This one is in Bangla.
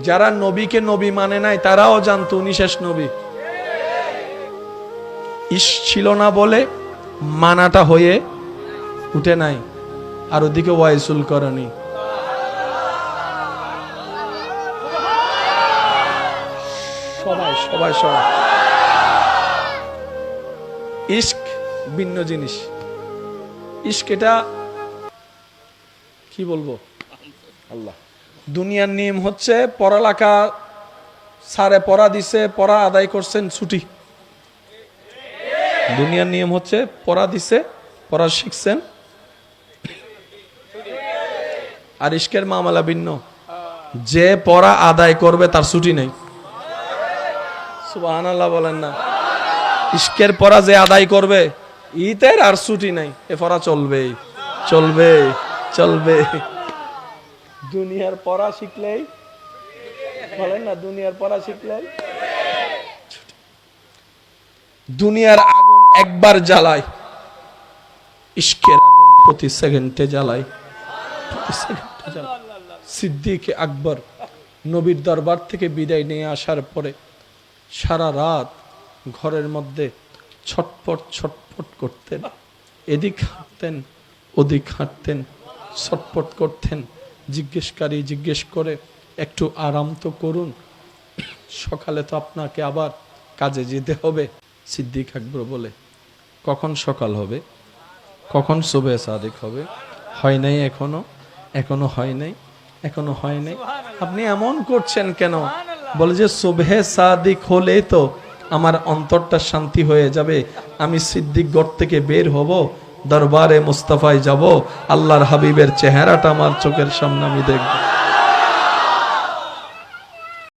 যারা নবীকে নবী মানে নাই তারাও জানতো উনি শেষ নবী। ইশ ছিল না বলে মানাটা হয়ে উঠে নাই, আর ওদিকে ওয়াইসুল করনি। সবাই সবাই সবাই ইশক ভিন্ন জিনিস। ইশক এটা কি বলবো, আল্লাহ। দুনিয়ার নিয়ম হচ্ছে পড়ালেখা সারে পড়া দিছে, পড়া আদায় করছেন, ছুটি। দুনিয়ার নিয়ম হচ্ছে পড়া দিছে, পড়া শিখছেন, আর ইশকের মামলা ভিন্ন। যে পড়া আদায় করবে তার ছুটি নেই। সুবহানাল্লাহ বলেন না। ইশকের পড়া যে আদায় করবে ইতের আর ছুটি নাই, এ পড়া চলবে চলবে চলবে। দুনিয়ার পড়া শিখলেই বলেন না, দুনিয়ার পড়া শিখলেই দুনিয়ার আগুন একবার জ্বালায়, ইশকের আগুন প্রতি সেকেন্ডে জ্বালায়, প্রতি সেকেন্ডে জ্বালায়। সিদ্দিক আকবর নবীর দরবার থেকে বিদায় নিয়ে আসার পরে সারা রাত ঘরের মধ্যে ছটপট ছটপট করতেন, এদিক হাঁটতেন ওদিক হাঁটতেন, ছটপট করতেন। জিজ্ঞেসকারী জিজ্ঞেস করে, একটু আরাম তো করুন, সকালে তো আপনাকে আবার কাজে যেতে হবে। সিদ্দিক আকবর বলে, কখন সকাল হবে, কখন সুবহে সাদিক হবে? হয় নাই এখনো, এখনো হয় নাই, এখনো হয় নাই। আপনি এমন করছেন কেন? বলে যে সুবহে সাদিক হলে তো আমার অন্তরটা শান্তি হয়ে যাবে, আমি সিদ্দিক ঘর থেকে বের হব, দরবারে মুস্তাফায় যাব, আল্লাহর হাবিবের চেহারাটা আমার চোখের সামনে আমি দেখব।